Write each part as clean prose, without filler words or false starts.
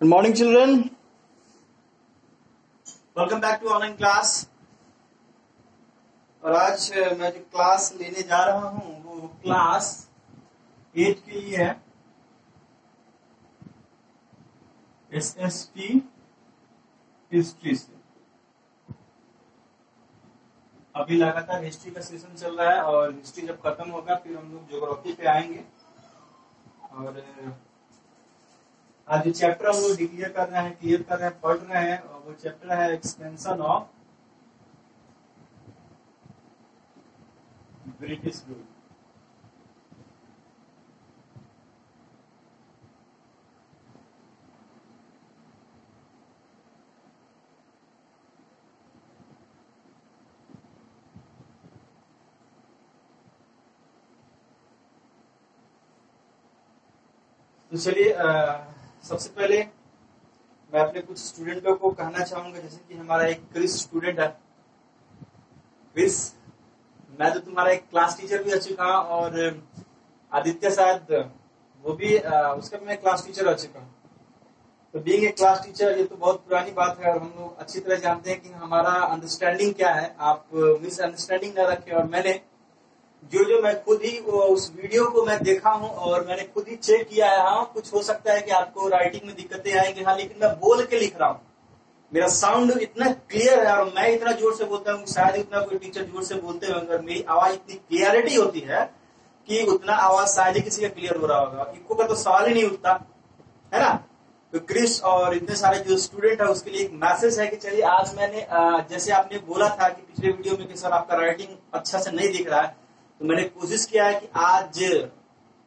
Good morning, children. Welcome back to online class. और आज मैं जो क्लास लेने जा रहा हूँ वो क्लास 8 के लिए है। SST हिस्ट्री से। अभी लगातार हिस्ट्री का सेशन चल रहा है और हिस्ट्री जब खत्म होगा फिर हम लोग ज्योग्राफी पे आएंगे। और आज जो चैप्टर हम लोग क्लियर कर रहे हैं, पढ़ रहे हैं, और वो चैप्टर है एक्सपेंशन ऑफ ब्रिटिश रूल। तो चलिए सबसे पहले मैं अपने कुछ स्टूडेंटों को कहना चाहूंगा, जैसे कि हमारा एक क्रिस स्टूडेंट है। क्रिस, मैं तो तुम्हारा एक क्लास टीचर भी रह चुका हूं, और आदित्य शायद वो भी उसका भी मैं क्लास टीचर रह चुका हूं। तो बीइंग ए क्लास टीचर ये तो बहुत पुरानी बात है, और हम लोग अच्छी तरह जानते हैं कि हमारा अंडरस्टैंडिंग क्या है। आप मिसअंडरस्टैंडिंग न रखें। और मैंने जो मैं खुद ही उस वीडियो को मैं देखा हूं और मैंने खुद ही चेक किया है। हाँ, कुछ हो सकता है कि आपको राइटिंग में दिक्कतें आएंगी, हाँ, लेकिन मैं बोल के लिख रहा हूं। मेरा साउंड इतना क्लियर है और मैं इतना जोर से बोलता हूँ, शायद इतना कोई टीचर जोर से बोलते होंगे, मेरी आवाज इतनी क्लियरिटी होती है कि उतना आवाज शायद ही किसी का क्लियर हो रहा होगा। इको का तो सवाल ही नहीं उठता है ना। तो क्रिस और इतने सारे जो स्टूडेंट है उसके लिए एक मैसेज है कि चलिए आज मैंने जैसे आपने बोला था कि पिछले वीडियो में कि सर आपका राइटिंग अच्छा से नहीं दिख रहा है, तो मैंने कोशिश किया है कि आज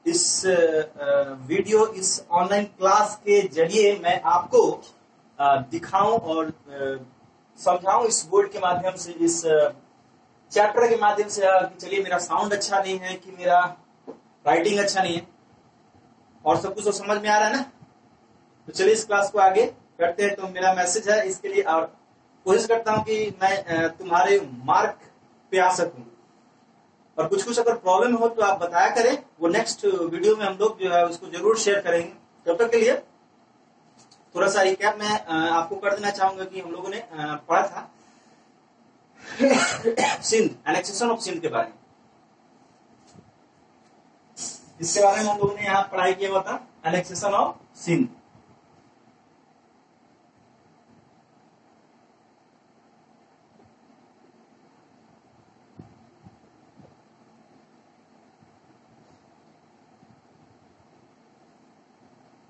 इस वीडियो, इस ऑनलाइन क्लास के जरिए मैं आपको दिखाऊं और समझाऊं इस बोर्ड के माध्यम से, इस चैप्टर के माध्यम से कि चलिए मेरा साउंड अच्छा नहीं है, कि मेरा राइटिंग अच्छा नहीं है, और सब कुछ तो समझ में आ रहा है ना। तो चलिए इस क्लास को आगे करते हैं। तो मेरा मैसेज है इसके लिए, और कोशिश करता हूं कि मैं तुम्हारे मार्क पे आ सकूं। और कुछ अगर प्रॉब्लम हो तो आप बताया करें, वो नेक्स्ट वीडियो में हम लोग जो है उसको जरूर शेयर करेंगे। तब तक के लिए थोड़ा सा रिकैप मैं आपको कर देना चाहूंगा कि हम लोगों ने पढ़ा था सिंध, एनेक्सेशन ऑफ सिंध के बारे में। इसके बारे में हम लोगों ने यहाँ पढ़ाई किया हुआ था, एनेक्सेशन ऑफ सिंध।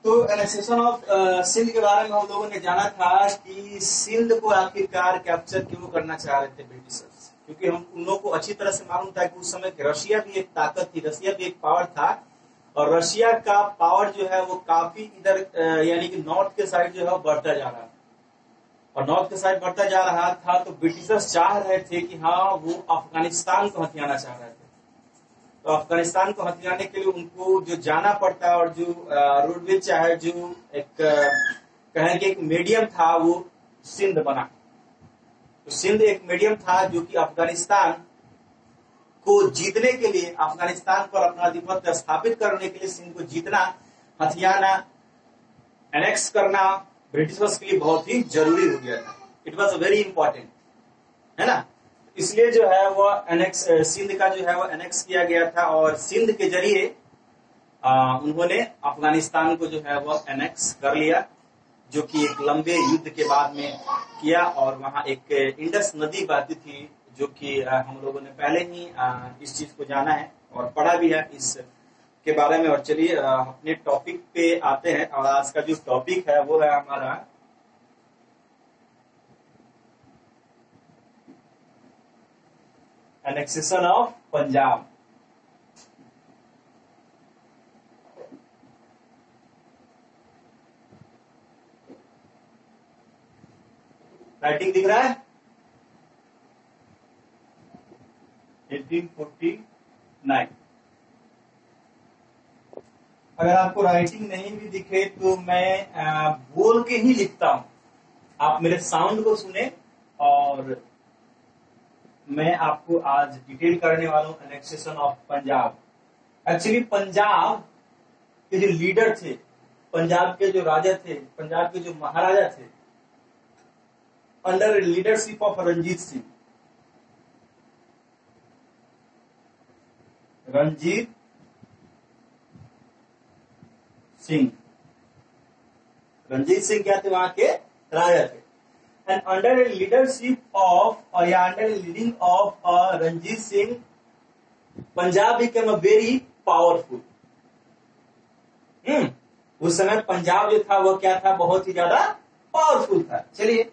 तो एनेक्सेशन ऑफ सिंध के बारे में हम लोगों ने जाना था कि सिंध को आखिरकार कैप्चर क्यों करना चाह रहे थे ब्रिटिशर्स, क्योंकि हम उन लोगों को अच्छी तरह से मालूम था कि उस समय रशिया भी एक ताकत थी, रशिया भी एक पावर था। और रशिया का पावर जो है वो काफी इधर यानी कि नॉर्थ के साइड जो है बढ़ता जा रहा था, और नॉर्थ के साइड बढ़ता जा रहा था। तो ब्रिटिशर्स चाह रहे थे कि हाँ, वो अफगानिस्तान को हथियाना चाह रहे थे। तो अफगानिस्तान को हथियाने के लिए उनको जो जाना पड़ता है, और जो रोडवेज चाहे, जो एक कहें कि एक मीडियम था, वो सिंध बना। तो सिंध एक मीडियम था जो कि अफगानिस्तान को जीतने के लिए, अफगानिस्तान पर अपना आधिपत्य स्थापित करने के लिए सिंध को जीतना, हथियाना, एनेक्स करना ब्रिटिशर्स के लिए बहुत ही जरूरी हो गया था। इट वॉज वेरी इंपॉर्टेंट, है ना। इसलिए जो है वो एनेक्स, सिंध का जो है वो एनेक्स किया गया था, और सिंध के जरिए उन्होंने अफगानिस्तान को जो है वो एनेक्स कर लिया, जो कि एक लंबे युद्ध के बाद में किया। और वहां एक इंडस नदी बहती थी, जो कि हम लोगों ने पहले ही इस चीज को जाना है और पढ़ा भी है इस के बारे में। और चलिए अपने टॉपिक पे आते हैं, और आज का जो टॉपिक है वो है हमारा एनेक्सेशन ऑफ पंजाब। राइटिंग दिख रहा है? 1849। अगर आपको राइटिंग नहीं भी दिखे तो मैं बोल के ही लिखता हूं। आप मेरे साउंड को सुने, और मैं आपको आज डिटेल करने वाला हूं annexation of Punjab. Actually Punjab के जो लीडर थे पंजाब के जो राजा थे, पंजाब के जो महाराजा थे, under leadership of Ranjit Singh, Ranjit Singh, Ranjit Singh क्या थे, वहां के राजा थे। एंड अंडर लीडरशिप ऑफ, और या under leading of Ranjit Singh, Punjab became a very powerful. उस समय पंजाब जो था वो क्या था, बहुत ही ज्यादा पावरफुल था। चलिए,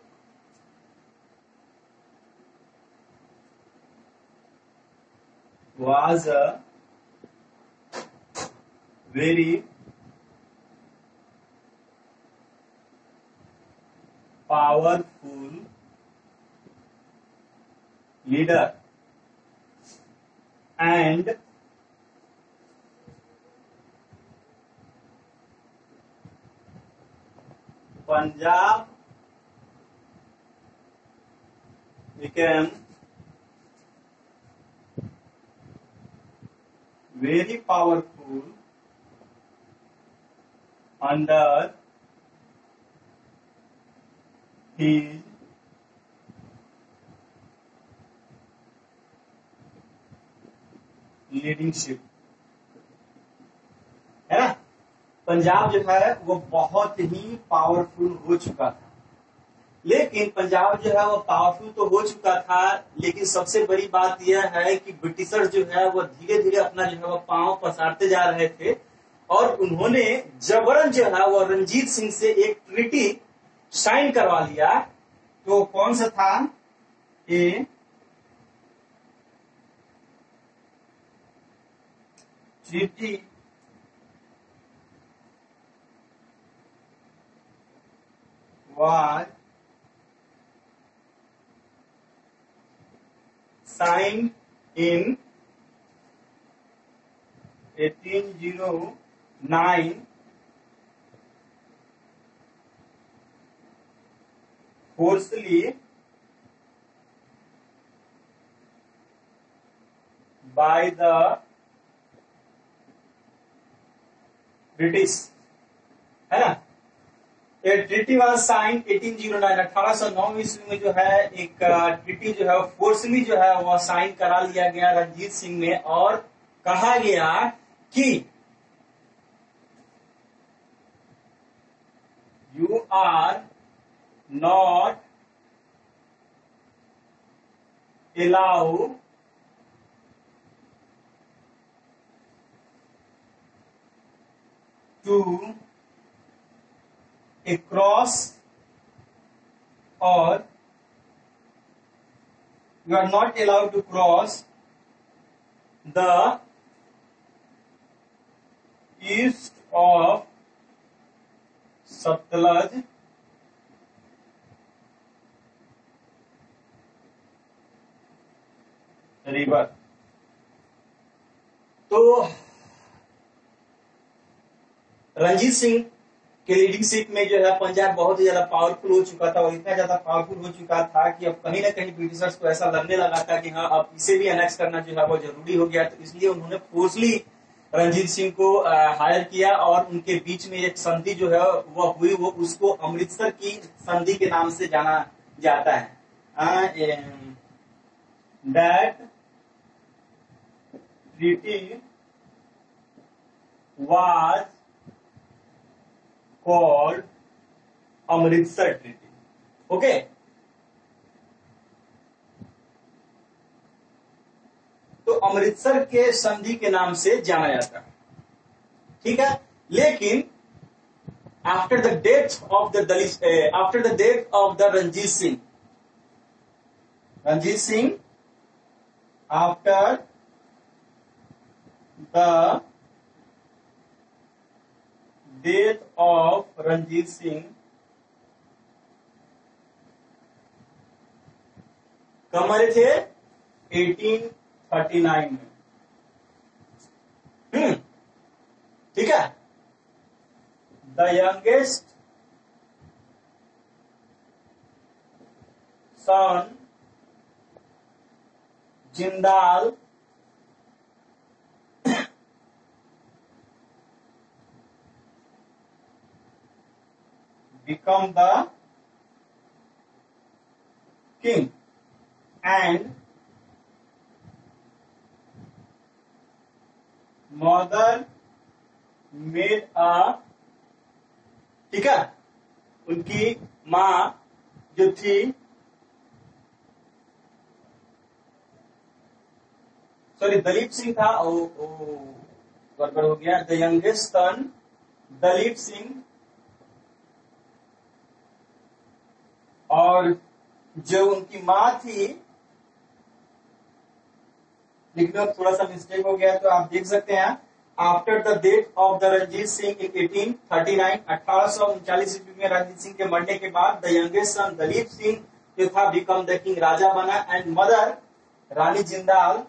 was a very powerful leader and Punjab became very powerful under his leadership, है ना। पंजाब जो है वो बहुत ही पावरफुल हो चुका था, लेकिन पंजाब जो है वो पावरफुल तो हो चुका था, लेकिन सबसे बड़ी बात यह है कि ब्रिटिशर्स जो है वो धीरे धीरे अपना जो है वो पांव पसारते जा रहे थे, और उन्होंने जबरन जो है वो रणजीत सिंह से एक ट्रीटी साइन करवा लिया। तो कौन सा था, ये treaty was signed in 1809 forcefully by the British, है ना। ये ट्रीटी वाज साइन 1809, 1809 ईस्वी में जो है एक ट्रीटी जो है फोर्सली जो है वो साइन करा लिया गया रणजीत सिंह में, और कहा गया कि you are not allow to cross, or you are not allowed to cross the east of Satluj river। तो रणजीत सिंह के लीडरशिप में जो है पंजाब बहुत ही ज्यादा पावरफुल हो चुका था, और इतना ज्यादा पावरफुल हो चुका था कि अब कहीं ना कहीं ब्रिटिशर्स को ऐसा लगने लगा था कि हाँ अब इसे भी अनेक्स करना जो है वो जरूरी हो गया। तो इसलिए उन्होंने फोर्सली रणजीत सिंह को हायर किया, और उनके बीच में एक संधि जो है वो हुई, वो उसको अमृतसर की संधि के नाम से जाना जाता है। That treaty was called Amritsar treaty. Okay, तो अमृतसर के संधि के नाम से जाना जाता है, ठीक है। लेकिन after the death of the Ranjit Singh after the death of Ranjit Singh, कब मरे थे, 1839 में। ठीक है। The youngest sun Jindal become the king and mother made a, ठीक है, उनकी माँ जो थी सॉरी दलीप सिंह था, गड़बड़ हो गया, the youngest son Duleep Singh, और जो उनकी माँ थी, लिखने में थोड़ा सा मिस्टेक हो गया तो आप देख सकते हैं, after the death of the Ranjit Singh in 1839, 1839 ईस्वी में रणजीत सिंह के मरने के बाद the youngest son Duleep Singh जो था बिकम द किंग, राजा बना, and mother Rani Jindal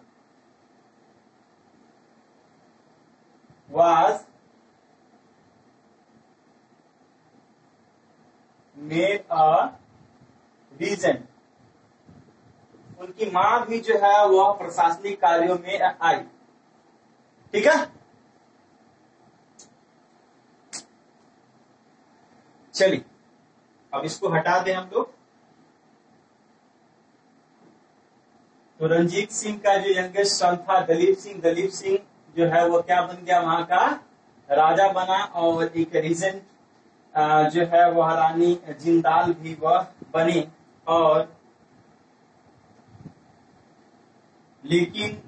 was made a regent, उनकी मां भी जो है वह प्रशासनिक कार्यों में आई। ठीक है, चलिए अब इसको हटा दें हम लोग। तो रंजीत सिंह का जो यंगेस्ट सन था दलीप सिंह जो है वो क्या बन गया, वहां का राजा बना, और एक रीजेंट जो है वह रानी जिंदाल भी वह बनी। और लेकिन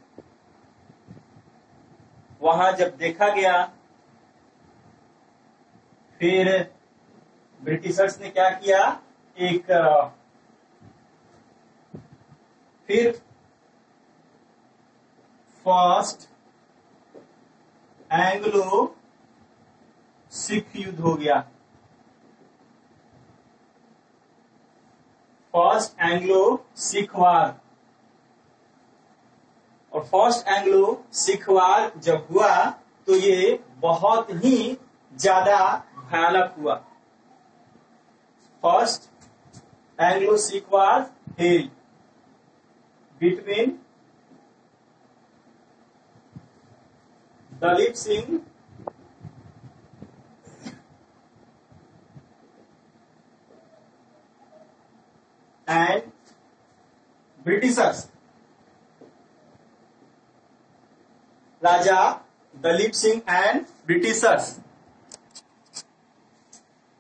वहां जब देखा गया, फिर ब्रिटिशर्स ने क्या किया, फिर फर्स्ट एंग्लो सिख युद्ध हो गया। फर्स्ट एंग्लो सिख वार, और फर्स्ट एंग्लो सिख वार जब हुआ तो ये बहुत ही ज्यादा भयानक हुआ। First Anglo Sikh war held between Duleep Singh and Britishers, राजा दलीप सिंह एंड ब्रिटिशर्स।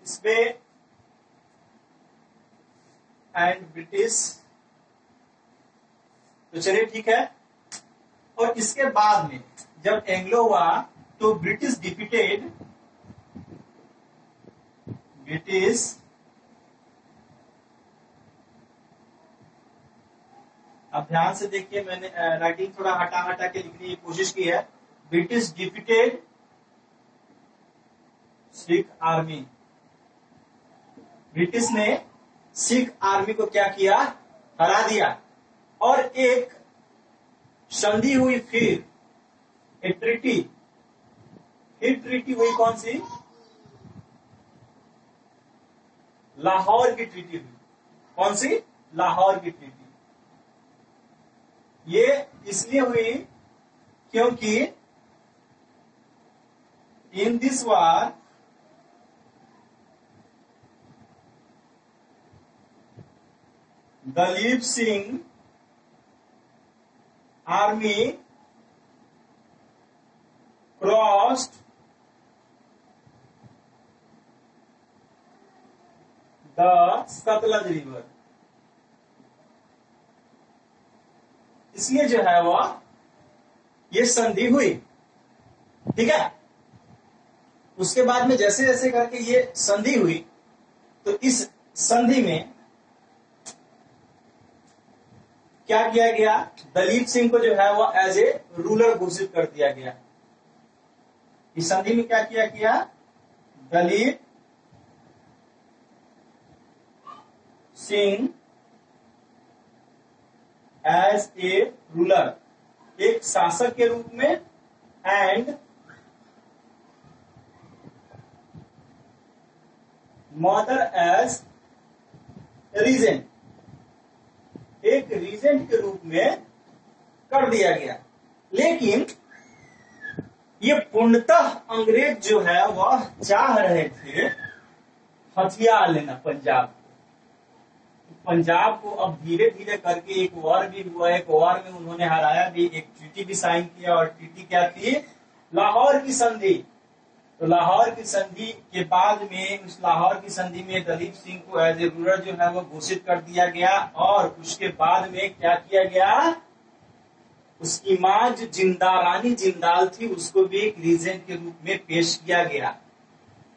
इसमें एंड ब्रिटिश, तो चलिए ठीक है। और इसके बाद में जब एंग्लो हुआ तो ब्रिटिश अब ध्यान से देखिए, मैंने राइटिंग थोड़ा हटा के लिखने की कोशिश की है। British defeated Sikh army, British ने सिख आर्मी को क्या किया, हरा दिया। और एक संधि हुई, फिर एक ट्रीटी हुई, कौन सी, लाहौर की ट्रीटी हुई। कौन सी, लाहौर की ट्रीटी। ये इसलिए हुई क्योंकि in this war Duleep Singh army crossed the Sutlej river, इसलिए जो है वह ये संधि हुई। ठीक है, उसके बाद में जैसे जैसे करके ये संधि हुई, तो इस संधि में क्या किया गया, दलीप सिंह को जो है वह एज ए रूलर घोषित कर दिया गया। इस संधि में क्या किया गया, Duleep Singh as a ruler, एक शासक के रूप में, एंड मदर एज रीजेंट, एक रीजेंट के रूप में कर दिया गया। लेकिन ये पूर्णतः अंग्रेज जो है वह चाह रहे थे हथियार लेना पंजाब को। पंजाब को अब धीरे धीरे करके एक वॉर भी हुआ, एक वॉर में उन्होंने हराया भी, एक ट्रीटी भी साइन किया, और ट्रीटी क्या थी? लाहौर की संधि। तो लाहौर की संधि के बाद में, उस लाहौर की संधि में दलीप सिंह को एज ए रूलर जो है वो घोषित कर दिया गया, और उसके बाद में क्या किया गया? उसकी मां जो रानी जिंदाल थी, उसको भी एक रीजेंट के रूप में पेश किया गया।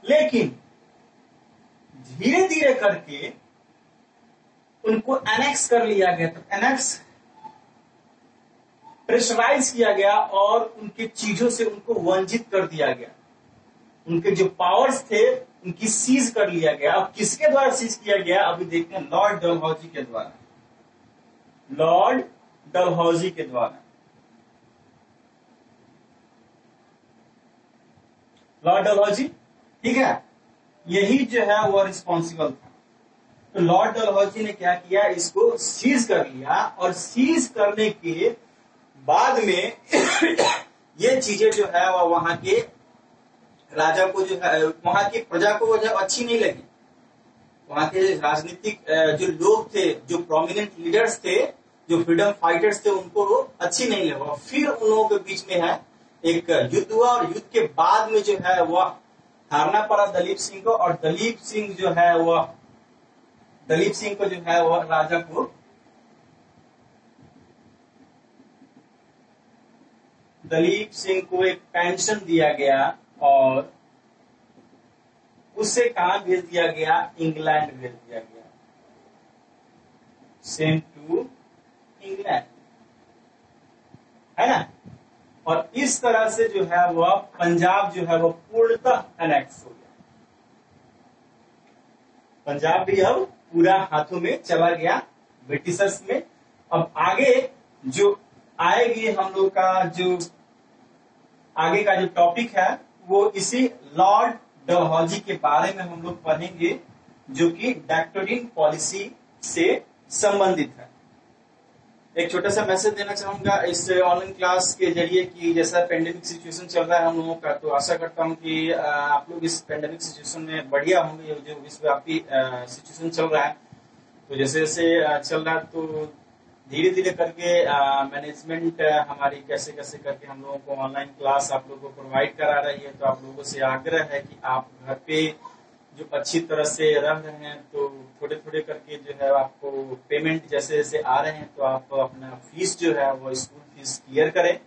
लेकिन धीरे धीरे करके उनको एनेक्स कर लिया गया। तो एनेक्स प्रेशराइज किया गया और उनके चीजों से उनको वंचित कर दिया गया। उनके जो पावर्स थे उनकी सीज कर लिया गया। अब किसके द्वारा सीज किया गया? अभी देखते हैं, लॉर्ड डलहौजी के द्वारा। लॉर्ड डलहौजी के द्वारा। लॉर्ड डलहौजी, ठीक है, यही जो है वो रिस्पॉन्सिबल था। तो लॉर्ड डलहौजी ने क्या किया? इसको सीज कर लिया, और सीज करने के बाद में ये चीजें जो है वो वहां के राजा को जो है, वहां की प्रजा को वो जो अच्छी नहीं लगी। वहां के राजनीतिक जो लोग थे, जो प्रोमिनेंट लीडर्स थे, जो फ्रीडम फाइटर्स थे, उनको वो अच्छी नहीं लगा। फिर उन लोगों के बीच में है एक युद्ध हुआ, और युद्ध के बाद में जो है वह हारना पड़ा दलीप सिंह को, और दलीप सिंह जो है वह राजा को दलीप सिंह को एक पेंशन दिया गया, और उससे कहां भेज दिया गया? इंग्लैंड भेज दिया गया। सेंट टू इंग्लैंड, है ना। और इस तरह से जो है वह पंजाब जो है वह पूर्णतः एनेक्स हो गया। पंजाब भी अब पूरा हाथों में चला गया ब्रिटिशर्स में। अब आगे जो आएगी हम लोग का जो आगे का जो टॉपिक है वो इसी लॉर्ड डलहौजी के बारे में हम लोग पढ़ेंगे, जो कि डैक्टोरिन पॉलिसी से संबंधित है। एक छोटा सा मैसेज देना चाहूंगा इस ऑनलाइन क्लास के जरिए कि जैसा पेंडेमिक सिचुएशन चल रहा है हम लोगों का, तो आशा करता हूं कि आप लोग इस पेंडेमिक सिचुएशन में बढ़िया होंगे। जो विश्वव्यापी सिचुएशन चल रहा है, तो जैसे जैसे चल रहा है, तो धीरे धीरे करके मैनेजमेंट हमारी कैसे कैसे करके हम लोगों को ऑनलाइन क्लास आप लोगों को प्रोवाइड करा रही है। तो आप लोगों से आग्रह है कि आप घर पे जो अच्छी तरह से रह रहे हैं, तो थोड़े थोड़े करके जो है आपको पेमेंट जैसे जैसे आ रहे हैं, तो आप अपना फीस जो है वो स्कूल फीस क्लियर करें,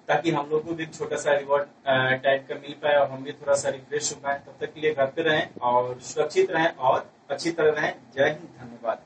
ताकि हम लोग को भी छोटा सा रिवॉर्ड टाइप का मिल पाए और हम भी थोड़ा सा रिफ्रेश हो पाए। तब तक के लिए घर पे रहें और सुरक्षित रहें और अच्छी तरह रहें। जय हिंद, धन्यवाद।